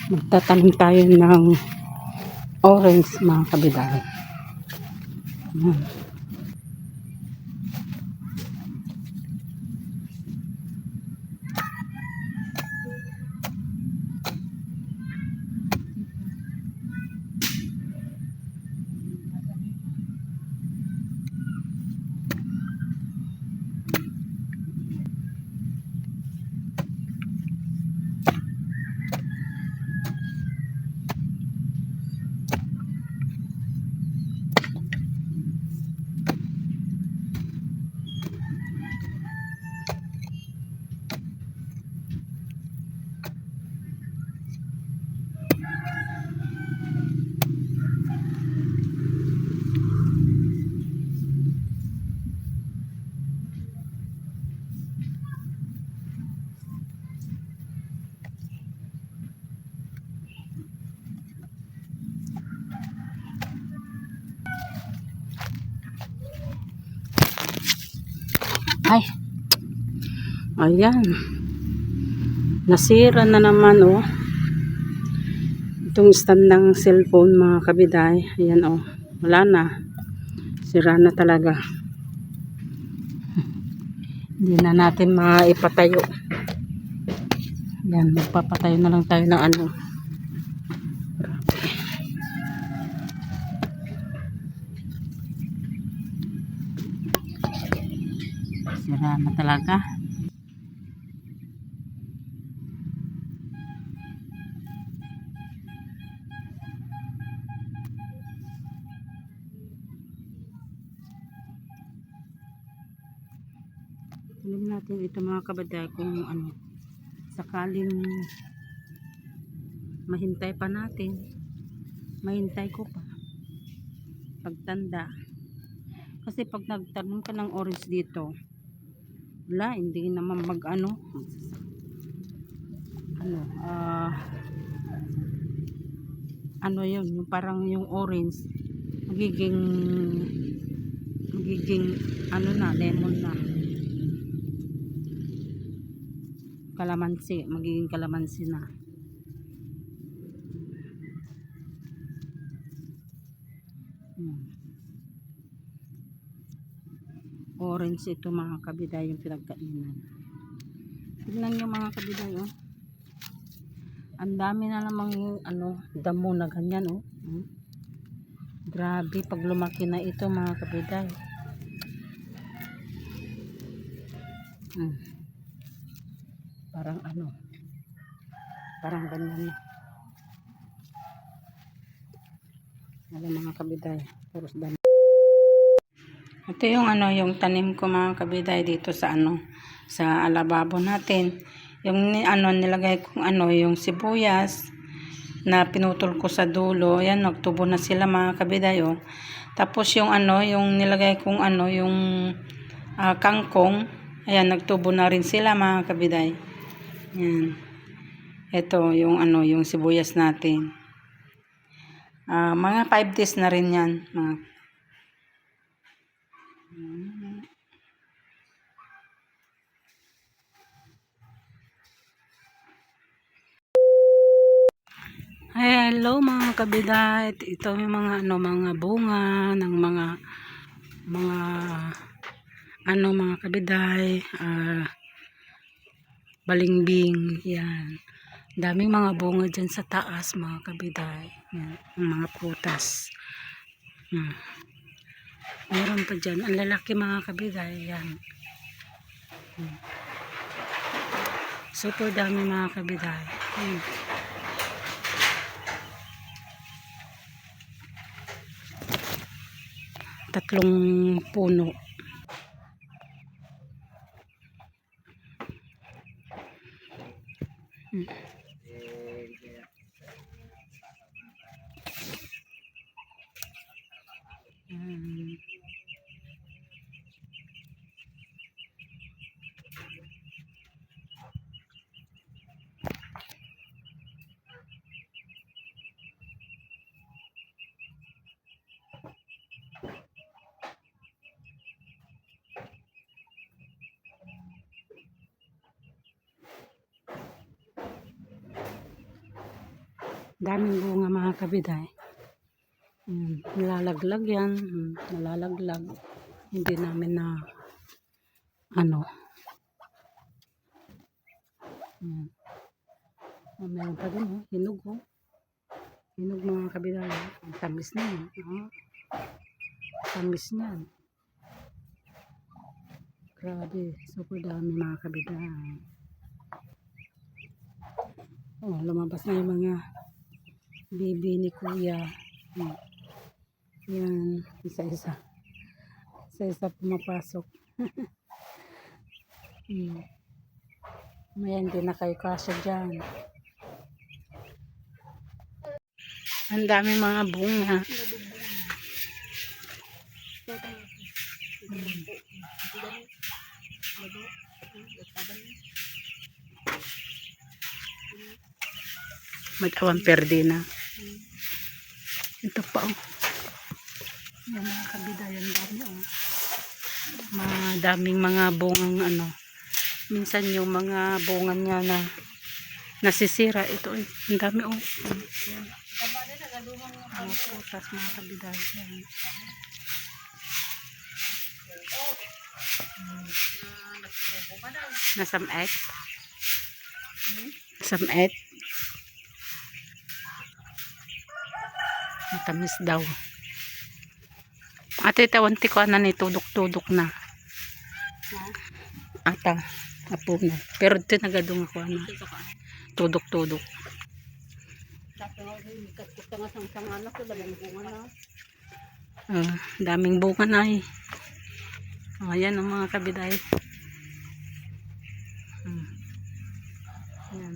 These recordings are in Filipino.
Magtatanim tayo ng orange mga kabiday. Ayan. Ay, ayan, nasira na naman oh itong stand ng cellphone mga kabiday. Ayan oh, wala na, sira na talaga, hindi na natin maipatayo. Ayan, magpapatayo na lang tayo ng ano. Sira na talaga. Tingnan natin ito mga kabaday kung ano, sakaling mahintay pa natin, mahintay ko pa pagtanda. Kasi pag nagtanim ka ng orange dito, wala, hindi naman mag ano, ano yun, yung parang yung orange magiging ano na, lemon na, kalamansi, magiging kalamansi na. Orange ito mga kabiday, yung pinagkainan. Tignan nyo mga kabiday oh, ang dami na namang ano, damo na ganyan oh. Grabe pag lumaki na ito mga kabiday. Parang ano, parang ganyan. Alam mga kabiday, puros damo. Ito yung ano, yung tanim ko mga kabiday dito sa ano, sa alababo natin. Yung ano, nilagay kong ano, yung sibuyas na pinutol ko sa dulo. Ayan, nagtubo na sila mga kabiday oh. Tapos yung ano, yung nilagay kong ano, yung kangkong, ayan, nagtubo na rin sila mga kabiday. Ayan. Ito yung ano, yung sibuyas natin. Mga 5 days na rin yan mga. Hello mga kabiday, ito yung mga ano, mga bunga ng mga ano mga kabiday, balimbing, yan. Daming mga bunga dyan sa taas mga kabiday, yan, mga prutas. Meron pa dyan, ang lalaki mga kabiday, yan. Super dami mga kabiday. Tatlong puno. Daming bunga mga kabiday. Nalalaglag yan. Nalalaglag. Hindi namin na ano. Meron pa din, oh. Hinog, oh. Hinog mga kabiday. Ang tamis na yan. Tamis niyan. Grabe. Super dami mga kabiday. Oh, lumabas na yung mga bibi ni kuya. Yan. Isa-isa. Isa-isa pumapasok. May hindi na kayo kasya dyan. Ang dami mga bunga. Mag-awang perde na. Ito pa, oh. Yan mga kabiday, ang dami, oh. Madaming mga bungang ano. Minsan yung mga bunga niya na nasisira. Ito, ang dami, oh. Yan. Mga putas mga kabiday. Yan. Nasamit. Nasamit. Matamis daw. Ate, tawanti ko na ni tudok-tudok na. Ata, apo na. Pero ito nagadong ako na. Tudok-tudok. Daming bunga na eh. Ayan ang mga kabiday. Ayan.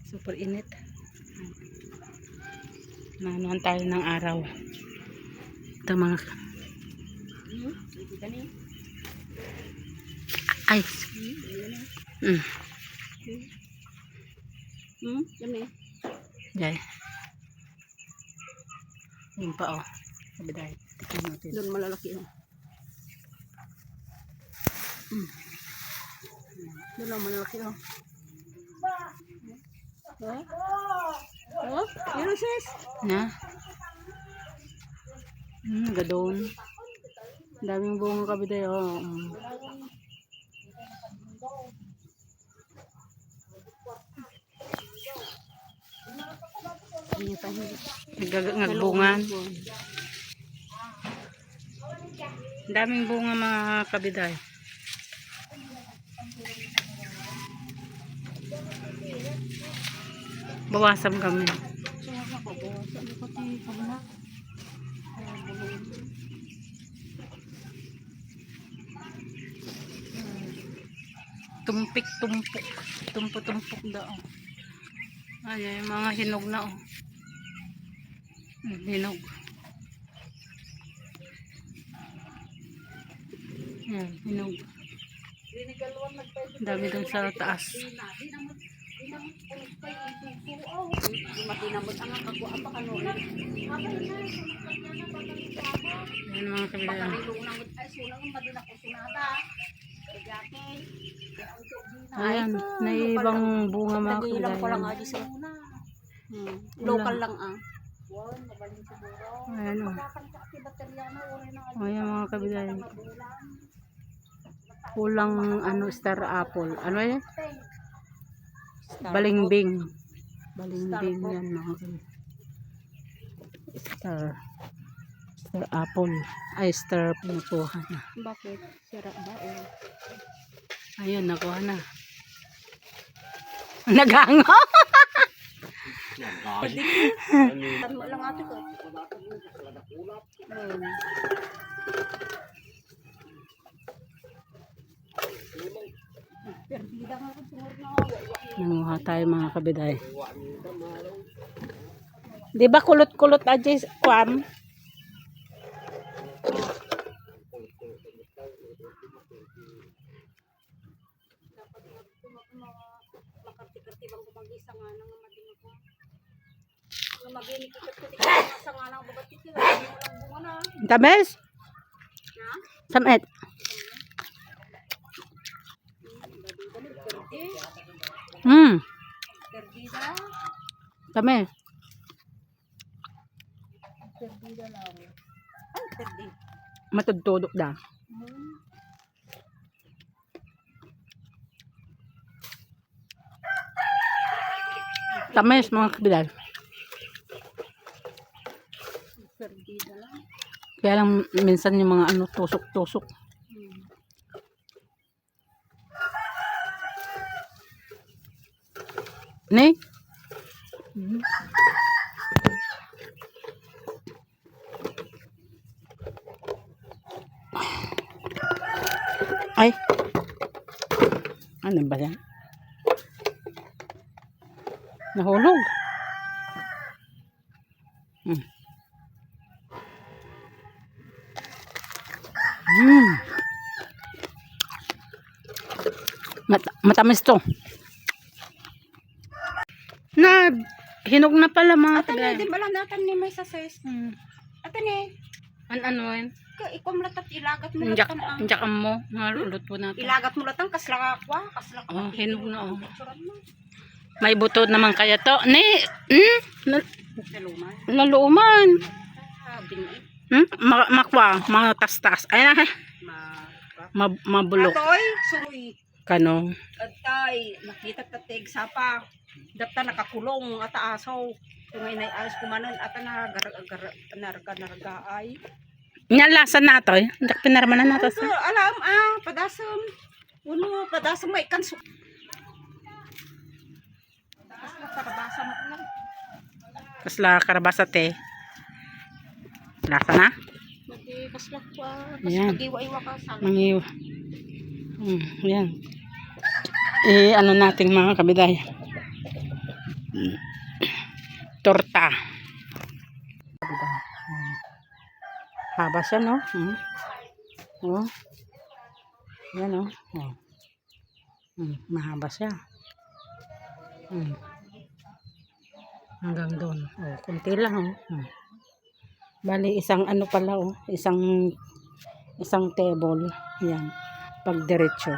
Super init. Nanuhan tayo ng araw. Ito mga ay Jay. Yun pa, oh. Kabiday. Tignan natin. Doon malalaki, oh. Doon lang malalaki, oh. Yun, sis. Na? Gadon. Daming bunga kabiday, oh. Nagbungan. Daming bunga mga kabiday. Bawasan kami. Tumpik-tumpok. Tumpo-tumpok daw. Ayan yung mga hinog na, oh. Hinog. Ayan, hinog. Dami dun sa taas. Ayan mga kabilang. Ayan, naibang bunga mga kabilang. Local lang ah. Ayan, oh. Ayan mga kabilang. Kulang ano, star apple. Ano yan? Balimbing. Balimbing yan mga kabilang. Star apple. Ay, star pinukuha na. Bakit? Sira ba o? Ayun, nakuha na. Nagango. Tama lang ate ko. Nanguha tayo mga kabiday. Di ba kulot-kulot aja kwam? Tabes? Samet. Tamis. Perdida lang. Ay, perdi. Matudtudok da. Tamis mga kabiday. Perdida lang. Kaya lang minsan yung mga ano tusok-tusok. Ne? Ay. Ano ba yan? Nahulog. Hmm. Matamis to. Na, hinog na pala mga Ate ni, kabiday. di ba lang natin ni may sases? Ate ni, Ano yun? ikom latat ilagat mo Injak, latan ang. injak mo. Malulot po natin. Ilagat mo latan kaslakakwa, kaslakakwa. Oh, hinog na oh. Picturean mo. May buto naman kaya to. Ne, Saluman. laluman. Bingi. Makwa, matastas. Ay na, Ma. mabulok. Atoy, suroy. Kano. Atay, nakita tatig sapa. Dapta nakakulong at asaw. Tungay na ayos kumanon at naragaay. Nyalasan na to. Hindi pinarman na nato sa. Alam padasam. Uno, padasam may kanso. Kasla karabasa mo lang. Kasla karabasa te. Lasa na? Kasla kwa. Ayan. Magiwa-iwa ka sa. Mangiw. Yan. Ano natin mga kabiday. Torta. Haba siya, no? Oh. Yan, oh. Mahaba siya. Hanggang doon. Oh, kunti lang, oh. Bali, isang ano pala, oh. Isang table. Yan. Pag diretso.